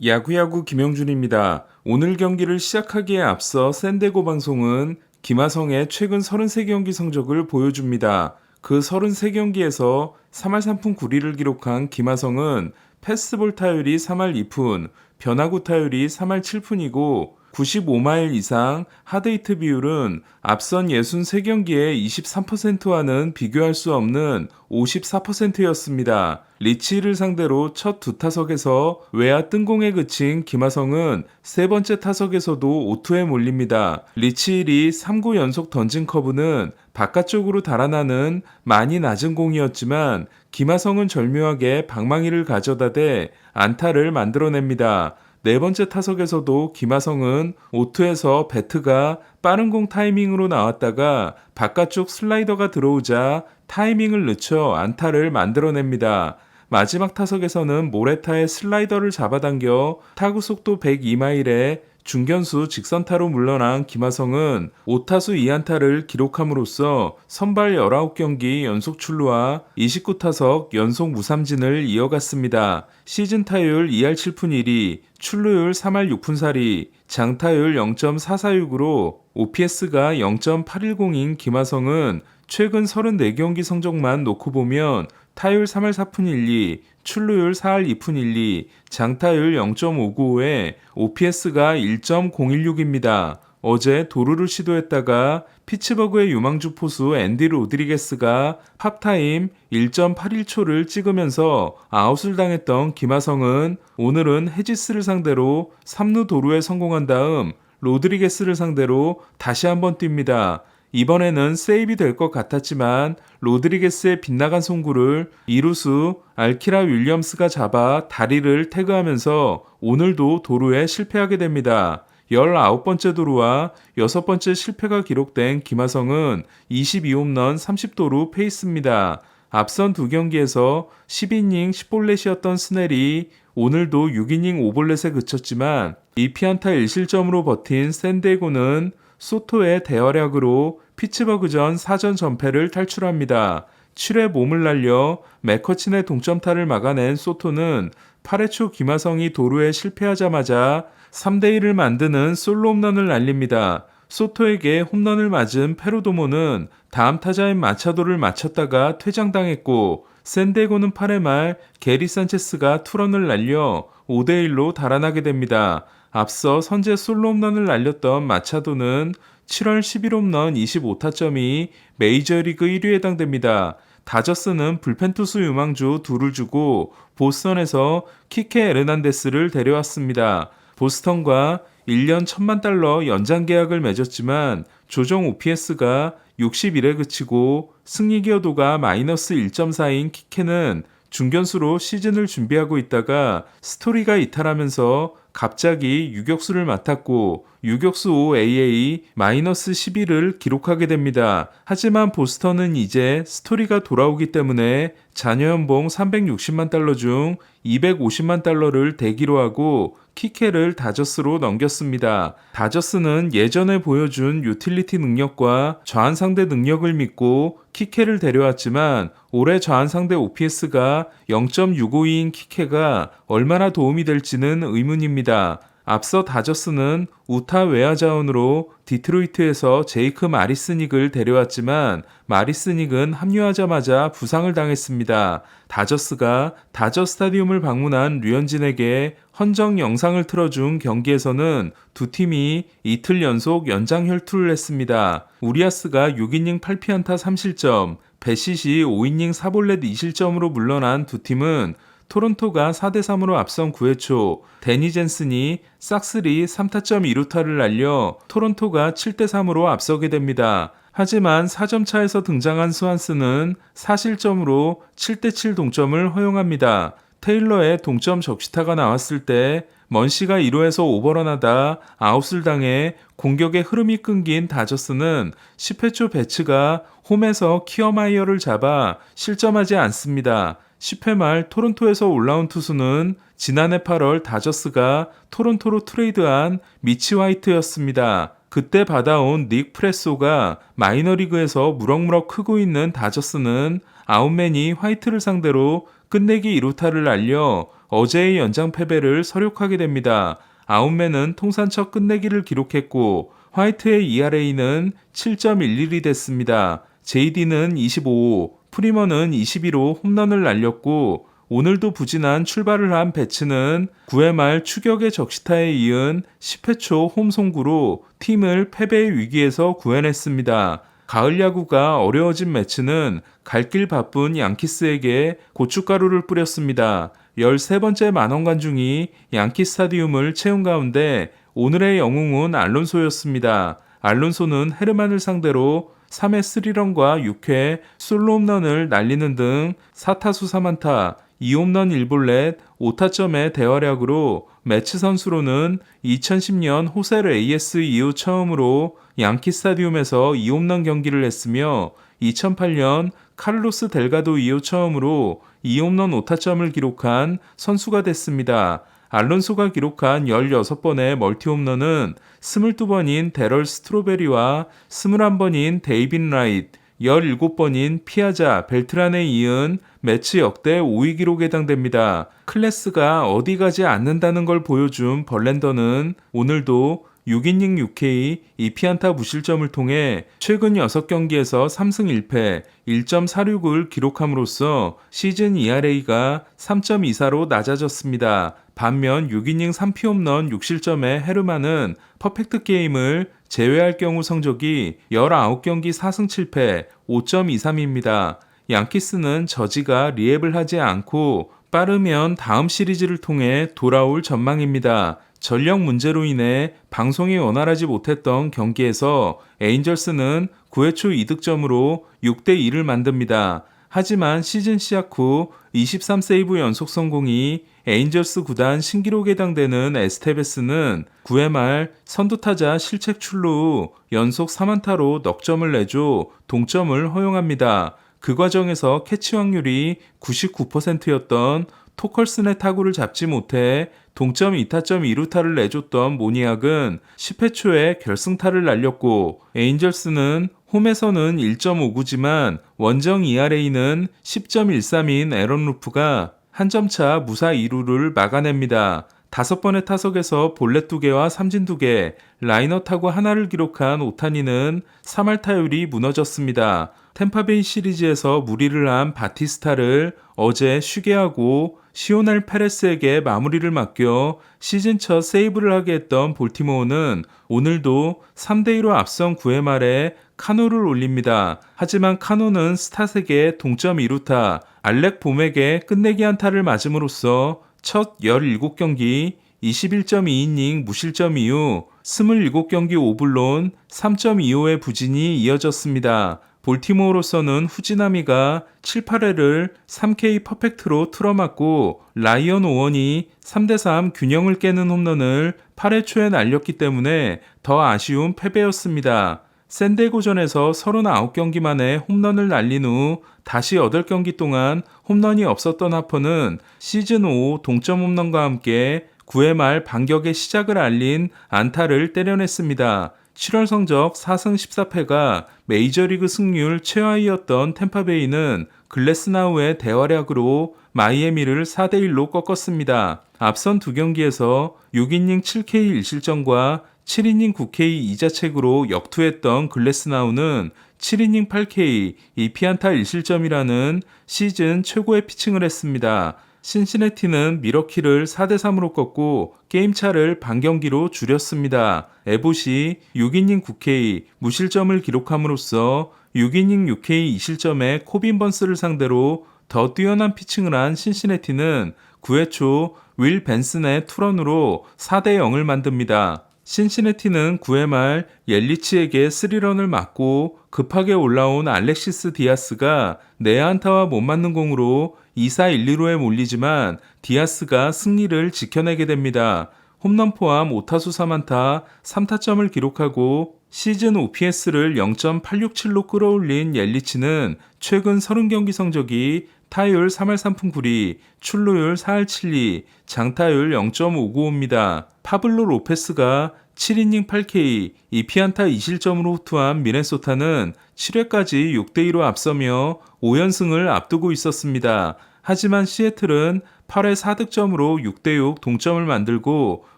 야구야구 김영준입니다. 오늘 경기를 시작하기에 앞서 샌디에고 방송은 김하성의 최근 33경기 성적을 보여줍니다. 그 33경기에서 3할 3푼 9리를 기록한 김하성은 패스트볼 타율이 3할 2푼, 변화구 타율이 3할 7푼이고 95마일 이상 하드히트 비율은 앞선 63경기의 23%와는 비교할 수 없는 54%였습니다. 리치를 상대로 첫 두 타석에서 외야 뜬공에 그친 김하성은 세 번째 타석에서도 오투에 몰립니다. 리치 1이 3구 연속 던진 커브는 바깥쪽으로 달아나는 많이 낮은 공이었지만 김하성은 절묘하게 방망이를 가져다 대 안타를 만들어냅니다. 네 번째 타석에서도 김하성은 오투에서 배트가 빠른 공 타이밍으로 나왔다가 바깥쪽 슬라이더가 들어오자 타이밍을 늦춰 안타를 만들어냅니다. 마지막 타석에서는 모레타의 슬라이더를 잡아당겨 타구 속도 102마일에 중견수 직선타로 물러난 김하성은 5타수 2안타를 기록함으로써 선발 19경기 연속 출루와 29타석 연속 무삼진을 이어갔습니다. 시즌 타율 2할 7푼 1리, 출루율 3할 6푼 4리, 장타율 0.446으로 OPS가 0.810인 김하성은 최근 34경기 성적만 놓고 보면 타율 3할 4푼 1리, 출루율 4할 2푼 1리, 장타율 0.595에 OPS가 1.016입니다. 어제 도루를 시도했다가 피츠버그의 유망주 포수 앤디 로드리게스가 팝타임 1.81초를 찍으면서 아웃을 당했던 김하성은 오늘은 헤지스를 상대로 3루 도루에 성공한 다음 로드리게스를 상대로 다시 한번 뜁니다. 이번에는 세이브이 될 것 같았지만 로드리게스의 빗나간 송구를 이루수 알키라 윌리엄스가 잡아 다리를 태그하면서 오늘도 도루에 실패하게 됩니다. 19번째 도루와 6번째 실패가 기록된 김하성은 22홈런 30도루 페이스입니다. 앞선 두 경기에서 10이닝 10볼넷이었던 스넬이 오늘도 6이닝 5볼넷에 그쳤지만 2피안타 1실점으로 버틴 샌디에고는 소토의 대활약으로 피츠버그전 4전 전패를 탈출합니다. 7회 몸을 날려 맥커친의 동점타를 막아낸 소토는 8회 초 김하성이 도루에 실패하자마자 3대1을 만드는 솔로 홈런을 날립니다. 소토에게 홈런을 맞은 페로도모는 다음 타자인 마차도를 맞췄다가 퇴장당했고 샌디에고는 8회 말 게리 산체스가 투런을 날려 5대1로 달아나게 됩니다. 앞서 선제 솔로 홈런을 날렸던 마차도는 7월 11홈런 25타점이 메이저리그 1위에 해당됩니다. 다저스는 불펜 투수 유망주 둘을 주고 보스턴에서 키케 에르난데스를 데려왔습니다. 보스턴과 1년 1천만 달러 연장 계약을 맺었지만 조정 OPS가 61에 그치고 승리 기여도가 마이너스 1.4인 키케는 중견수로 시즌을 준비하고 있다가 스토리가 이탈하면서 갑자기 유격수를 맡았고 유격수 OAA 마이너스 11을 기록하게 됩니다. 하지만 보스턴은 이제 스토리가 돌아오기 때문에 자녀 연봉 360만 달러 중 250만 달러를 대기로 하고 키케를 다저스로 넘겼습니다. 다저스는 예전에 보여준 유틸리티 능력과 좌완상대 능력을 믿고 키케를 데려왔지만 올해 좌완상대 OPS가 0.652인 키케가 얼마나 도움이 될지는 의문입니다. 앞서 다저스는 우타 외야 자원으로 디트로이트에서 제이크 마리스닉을 데려왔지만 마리스닉은 합류하자마자 부상을 당했습니다. 다저스가 다저 스타디움을 방문한 류현진에게 헌정 영상을 틀어준 경기에서는 두 팀이 이틀 연속 연장 혈투를 했습니다. 우리아스가 6이닝 8피안타 3실점, 베시시 5이닝 4볼넷 2실점으로 물러난 두 팀은 토론토가 4대3으로 앞선 9회 초 데니 젠슨이 싹스리 3타점 2루타를 날려 토론토가 7대3으로 앞서게 됩니다. 하지만 4점 차에서 등장한 스완스는 4실점으로 7대7 동점을 허용합니다. 테일러의 동점 적시타가 나왔을 때 먼시가 1루에서 오버런하다 아웃을 당해 공격의 흐름이 끊긴 다저스는 10회 초 배츠가 홈에서 키어마이어를 잡아 실점하지 않습니다. 10회 말 토론토에서 올라온 투수는 지난해 8월 다저스가 토론토로 트레이드한 미치 화이트였습니다. 그때 받아온 닉 프레소가 마이너리그에서 무럭무럭 크고 있는 다저스는 아웃맨이 화이트를 상대로 끝내기 2루타를 날려 어제의 연장 패배를 서력하게 됩니다. 아웃맨은 통산 첫 끝내기를 기록했고 화이트의 ERA는 7.11이 됐습니다. JD는 25호, 프리머는 21호 홈런을 날렸고 오늘도 부진한 출발을 한 배츠는 9회 말 추격의 적시타에 이은 10회 초 홈송구로 팀을 패배의 위기에서 구해냈습니다. 가을 야구가 어려워진 매츠는 갈 길 바쁜 양키스에게 고춧가루를 뿌렸습니다. 13번째 만원 관중이 양키 스타디움을 채운 가운데 오늘의 영웅은 알론소였습니다. 알론소는 헤르만을 상대로 3회 3런과 6회 솔로 홈런을 날리는 등 4타수 3안타, 2홈런 1볼넷, 5타점의 대활약으로 매치 선수로는 2010년 호세 레이에스 이후 처음으로 양키 스타디움에서 2홈런 경기를 했으며 2008년 카를로스 델가도 이후 처음으로 2홈런 5타점을 기록한 선수가 됐습니다. 알론소가 기록한 16번의 멀티홈런은 22번인 데럴 스트로베리와 21번인 데이빈 라이트, 17번인 피아자, 벨트란에 이은 매치 역대 5위 기록에 해당됩니다. 클래스가 어디 가지 않는다는 걸 보여준 벌랜더는 오늘도 6이닝 6K 2피안타 무실점을 통해 최근 6경기에서 3승 1패 1.46을 기록함으로써 시즌 ERA가 3.24로 낮아졌습니다. 반면 6이닝 3피홈런 6실점의 헤르만은 퍼펙트 게임을 제외할 경우 성적이 19경기 4승 7패 5.23입니다. 양키스는 저지가 리앱을 하지 않고 빠르면 다음 시리즈를 통해 돌아올 전망입니다. 전력 문제로 인해 방송이 원활하지 못했던 경기에서 에인절스는 9회 초 2득점으로 6대2를 만듭니다. 하지만 시즌 시작 후 23세이브 연속 성공이 에인절스 구단 신기록에 해당되는 에스테베스는 9회 말 선두타자 실책 출루 후 연속 3안타로 넉점을 내줘 동점을 허용합니다. 그 과정에서 캐치 확률이 99%였던 토컬슨의 타구를 잡지 못해 동점 2타점 2루타를 내줬던 모니악은 10회 초에 결승타를 날렸고 에인절스는 홈에서는 1.59지만 원정 ERA는 10.13인 에런 루프가 한 점차 무사 2루를 막아냅니다. 5번의 타석에서 볼넷 2개와 삼진 2개, 라이너 타구 하나를 기록한 오타니는 3할 타율이 무너졌습니다. 템파베이 시리즈에서 무리를 한 바티스타를 어제 쉬게 하고 시오넬 페레스에게 마무리를 맡겨 시즌 첫 세이브를 하게 했던 볼티모어는 오늘도 3대2로 앞선 9회 말에 카노를 올립니다. 하지만 카노는 스탓에게 동점 2루타, 알렉 봄에게 끝내기 안타를 맞음으로써 첫 17경기 21.2이닝 무실점 이후 27경기 5불론 3.25의 부진이 이어졌습니다. 볼티모어로서는 후지나미가 7, 8회를 3K 퍼펙트로 틀어맞고 라이언 오원이 3대3 균형을 깨는 홈런을 8회 초에 날렸기 때문에 더 아쉬운 패배였습니다. 샌디에고전에서 39경기 만에 홈런을 날린 후 다시 8경기 동안 홈런이 없었던 하퍼는 시즌 5 동점 홈런과 함께 9회 말 반격의 시작을 알린 안타를 때려냈습니다. 7월 성적 4승 14패가 메이저리그 승률 최하위였던 템파베이는 글래스나우의 대활약으로 마이애미를 4대1로 꺾었습니다. 앞선 두 경기에서 6이닝 7K 1실점과 7이닝 9K 2자책으로 역투했던 글래스나우는 7이닝 8K 2피안타 1실점이라는 시즌 최고의 피칭을 했습니다. 신시내티는 미러키를 4대3으로 꺾고 게임차를 반경기로 줄였습니다. 에봇이 6이닝 9K 무실점을 기록함으로써 6이닝 6K 2실점의 코빈 번스를 상대로 더 뛰어난 피칭을 한 신시내티는 9회 초 윌 벤슨의 투런으로 4대0을 만듭니다. 신시내티는 9회 말 옐리치에게 3런을 맞고 급하게 올라온 알렉시스 디아스가 내야안타와 못 맞는 공으로 2사 1, 2루에 몰리지만 디아스가 승리를 지켜내게 됩니다. 홈런 포함 5타수 3안타 3타점을 기록하고 시즌 OPS를 0.867로 끌어올린 옐리치는 최근 30경기 성적이 타율 3할 3푼 9리, 출루율 4할 7리, 장타율 0.595입니다. 파블로 로페스가 7이닝 8K, 2피안타 2실점으로 호투한 미네소타는 7회까지 6대2로 앞서며 5연승을 앞두고 있었습니다. 하지만 시애틀은 8회 4득점으로 6대6 동점을 만들고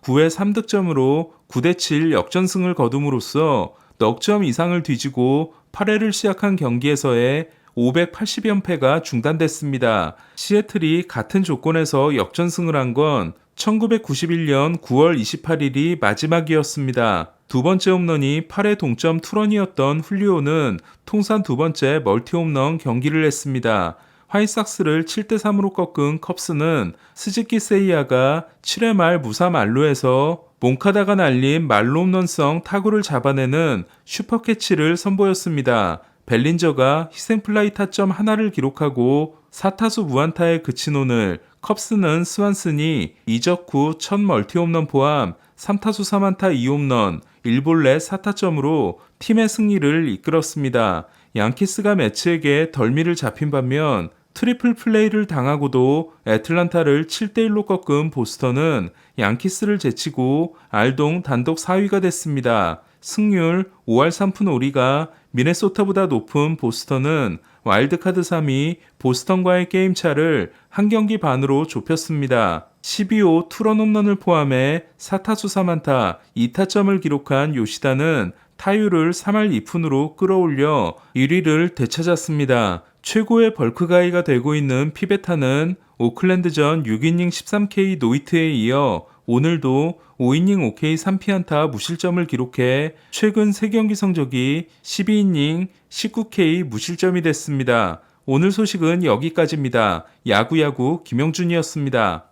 9회 3득점으로 9대7 역전승을 거둠으로써 넉 점 이상을 뒤지고 8회를 시작한 경기에서의 580연패가 중단됐습니다. 시애틀이 같은 조건에서 역전승을 한 건 1991년 9월 28일이 마지막이었습니다. 두 번째 홈런이 8회 동점 투런이었던 훌리오는 통산 두 번째 멀티 홈런 경기를 했습니다. 화이삭스를 7대3으로 꺾은 컵스는 스즈키 세이야가 7회 말 무사 만루에서 몽카다가 날린 말로 홈런성 타구를 잡아내는 슈퍼캐치를 선보였습니다. 벨린저가 희생플라이 타점 하나를 기록하고 4타수 무안타에 그친 오늘 컵스는 스완슨이 이적 후 첫 멀티 홈런 포함 3타수 3안타 2홈런 1볼넷 4타점으로 팀의 승리를 이끌었습니다. 양키스가 매치에게 덜미를 잡힌 반면 트리플 플레이를 당하고도 애틀란타를 7대1로 꺾은 보스턴은 양키스를 제치고 알동 단독 4위가 됐습니다. 승률 5할 3푼 5리가 미네소타보다 높은 보스턴은 와일드카드 3위 보스턴과의 게임차를 한 경기 반으로 좁혔습니다. 12호 투런 홈런을 포함해 4타수 3안타 2타점을 기록한 요시다는 타율을 3할 2푼으로 끌어올려 1위를 되찾았습니다. 최고의 벌크가이가 되고 있는 피베타는 오클랜드전 6이닝 13K 노히트에 이어 오늘도 5이닝 5K 3피안타 무실점을 기록해 최근 3경기 성적이 12이닝 19K 무실점이 됐습니다. 오늘 소식은 여기까지입니다. 야구야구 김영준이었습니다.